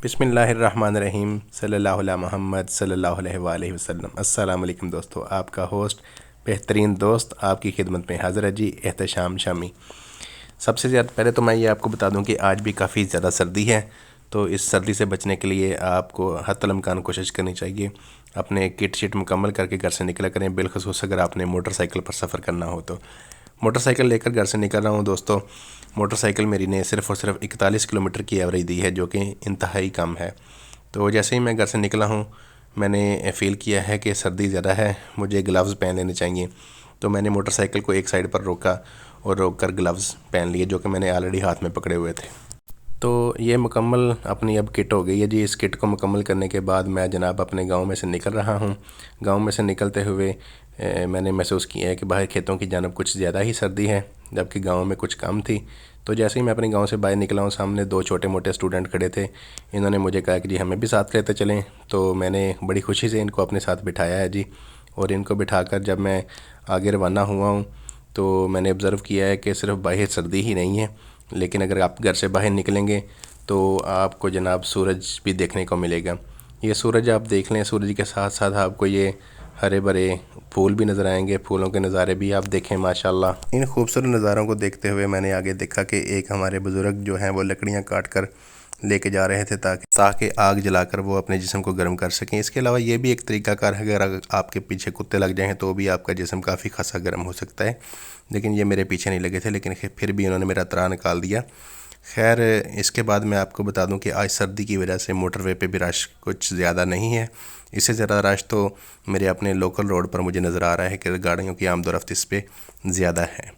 बिस्मिल्लाहिर्रहमानिर्रहीम सल्लल्लाहु अला मुहम्मद सल्लल्लाहु अलैहि वसल्लम। अस्सलाम वालेकुम दोस्तों, आपका होस्ट बेहतरीन दोस्त आपकी खिदमत में हाज़िर है जी, एहतशाम शामी। सबसे ज़्यादा पहले तो मैं ये आपको बता दूं कि आज भी काफ़ी ज़्यादा सर्दी है, तो इस सर्दी से बचने के लिए आपको हत्तल इम्कान कोशिश करनी चाहिए। अपने किट शिट मुकम्मल करके घर से निकला करें, बिलखसूस अगर आपने मोटरसाइकिल पर सफ़र करना हो तो। मोटरसाइकिल लेकर घर से निकल रहा हूँ दोस्तों। मोटरसाइकिल मेरी ने सिर्फ़ और सिर्फ 41 किलोमीटर की एवरेज दी है, जो कि इंतहाई कम है। तो जैसे ही मैं घर से निकला हूँ, मैंने फ़ील किया है कि सर्दी ज़्यादा है, मुझे ग्लव्स पहन लेने चाहिए। तो मैंने मोटरसाइकिल को एक साइड पर रोका और रोक कर ग्लव्स पहन लिए, जो कि मैंने ऑलरेडी हाथ में पकड़े हुए थे। तो ये मुकम्मल अपनी अब किट हो गई है जी। इस किट को मुकम्मल करने के बाद मैं जनाब अपने गांव में से निकल रहा हूं। गांव में से निकलते हुए मैंने महसूस किया है कि बाहर खेतों की जानब कुछ ज़्यादा ही सर्दी है, जबकि गांव में कुछ कम थी। तो जैसे ही मैं अपने गांव से बाहर निकला हूं, सामने दो छोटे मोटे स्टूडेंट खड़े थे। इन्होंने मुझे कहा कि जी हमें भी साथ लेते चलें। तो मैंने बड़ी खुशी से इनको अपने साथ बिठाया है जी। और इनको बिठाकर जब मैं आगे रवाना हुआ हूँ, तो मैंने ऑब्ज़र्व किया है कि सिर्फ बाहर सर्दी ही नहीं है, लेकिन अगर आप घर से बाहर निकलेंगे तो आपको जनाब सूरज भी देखने को मिलेगा। ये सूरज आप देख लें, सूरज के साथ साथ आपको ये हरे भरे फूल भी नज़र आएंगे, फूलों के नज़ारे भी आप देखें माशाल्लाह। इन खूबसूरत नज़ारों को देखते हुए मैंने आगे देखा कि एक हमारे बुज़ुर्ग जो हैं वो लकड़ियाँ काट कर लेके जा रहे थे ताकि आग जलाकर वो अपने जिस्म को गर्म कर सकें। इसके अलावा ये भी एक तरीक़ाकार है, अगर आपके पीछे कुत्ते लग जाएँ तो भी आपका जिस्म काफ़ी खासा गर्म हो सकता है। लेकिन ये मेरे पीछे नहीं लगे थे, लेकिन फिर भी उन्होंने मेरा त्राह निकाल दिया। खैर, इसके बाद मैं आपको बता दूं कि आज सर्दी की वजह से मोटरवे पे भी रश कुछ ज़्यादा नहीं है। इससे ज़्यादा रश तो मेरे अपने लोकल रोड पर मुझे नज़र आ रहा है कि गाड़ियों की आमदोरफ्त इस पे ज़्यादा है।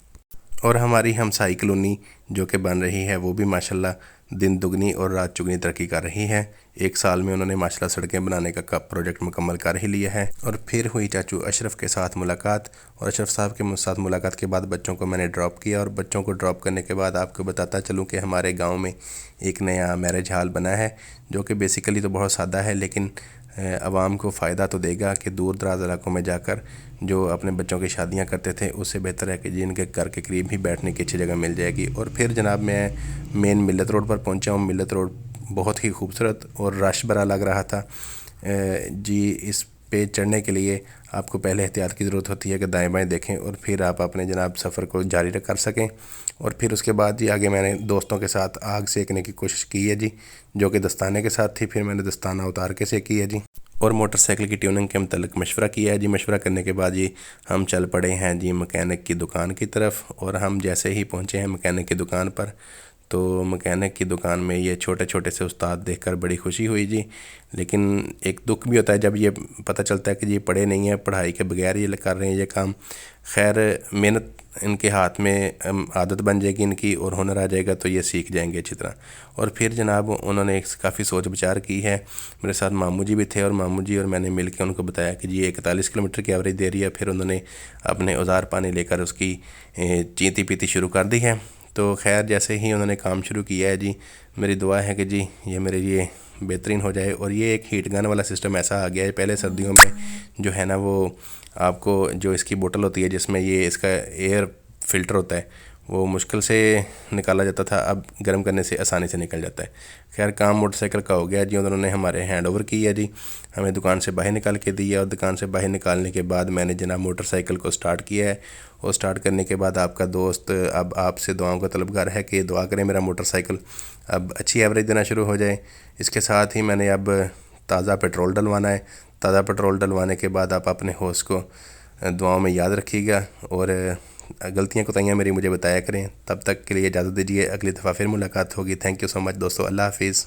और हमारी हमसाई कॉलोनी जो कि बन रही है, वो भी माशाल्लाह दिन दुगनी और रात चुगनी तरक्की कर रही है। एक साल में उन्होंने माशाल्लाह सड़कें बनाने का प्रोजेक्ट मुकम्मल कर ही लिया है। और फिर हुई चाचू अशरफ के साथ मुलाकात, और अशरफ साहब के साथ मुलाकात के बाद बच्चों को मैंने ड्रॉप किया। और बच्चों को ड्रॉप करने के बाद आपको बताता चलूँ कि हमारे गाँव में एक नया मैरिज हॉल बना है, जो कि बेसिकली तो बहुत सादा है, लेकिन आवाम को फ़ायदा तो देगा कि दूर दराज इलाकों में जाकर जो अपने बच्चों की शादियां करते थे, उससे बेहतर है कि जिनके घर के करीब ही बैठने की अच्छी जगह मिल जाएगी। और फिर जनाब मैं मेन मिल्लत रोड पर पहुंचा हूं। मिल्लत रोड बहुत ही खूबसूरत और रश भरा लग रहा था जी। इस पे चढ़ने के लिए आपको पहले एहतियात की ज़रूरत होती है कि दाएं बाएं देखें, और फिर आप अपने जनाब सफ़र को जारी कर सकें। और फिर उसके बाद जी आगे मैंने दोस्तों के साथ आग सेकने की कोशिश की है जी, जो कि दस्ताने के साथ थी। फिर मैंने दस्ताना उतार के सेकी है जी, और मोटरसाइकिल की ट्यूनिंग के मतलब मशवरा किया है जी। मशवरा करने के बाद जी हम चल पड़े हैं जी मकैनिक की दुकान की तरफ। और हम जैसे ही पहुँचे हैं मकैनिक की दुकान पर, तो मकैनिक की दुकान में ये छोटे छोटे से उस्ताद देखकर बड़ी खुशी हुई जी। लेकिन एक दुख भी होता है जब ये पता चलता है कि ये पढ़े नहीं हैं, पढ़ाई के बगैर ये कर रहे हैं ये काम। खैर, मेहनत इनके हाथ में आदत बन जाएगी इनकी, और हुनर आ जाएगा तो ये सीख जाएंगे अच्छी तरह। और फिर जनाब उन्होंने काफ़ी सोच विचार की है। मेरे साथ मामू जी भी थे, और मामू जी और मैंने मिल के उनको बताया कि जी 41 किलोमीटर की एवरेज दे रही है। फिर उन्होंने अपने औजार पानी लेकर उसकी चींती पीती शुरू कर दी है। तो खैर, जैसे ही उन्होंने काम शुरू किया है जी, मेरी दुआ है कि जी ये मेरे लिए बेहतरीन हो जाए। और ये एक हीट गन वाला सिस्टम ऐसा आ गया है। पहले सर्दियों में जो है ना, वो आपको जो इसकी बोतल होती है जिसमें ये इसका एयर फ़िल्टर होता है, वो मुश्किल से निकाला जाता था, अब गर्म करने से आसानी से निकल जाता है। खैर, काम मोटरसाइकिल का हो गया जी। उन्होंने हमारे हैंड ओवर किया जी, हमें दुकान से बाहर निकाल के दिया। और दुकान से बाहर निकालने के बाद मैंने जनाब मोटरसाइकिल को स्टार्ट किया है। और स्टार्ट करने के बाद आपका दोस्त अब आपसे दुआओं का तलबगार है कि दुआ करें मेरा मोटरसाइकिल अब अच्छी एवरेज देना शुरू हो जाए। इसके साथ ही मैंने अब ताज़ा पेट्रोल डलवाना है। ताज़ा पेट्रोल डलवाने के बाद आप अपने होस्ट को दुआओं में याद रखिएगा, और गलतियाँ कोताहियाँ मेरी मुझे बताया करें। तब तक के लिए इजाज़त दीजिए, अगली दफ़ा फिर मुलाकात होगी। थैंक यू सो मच दोस्तों, अल्लाह हाफिज़।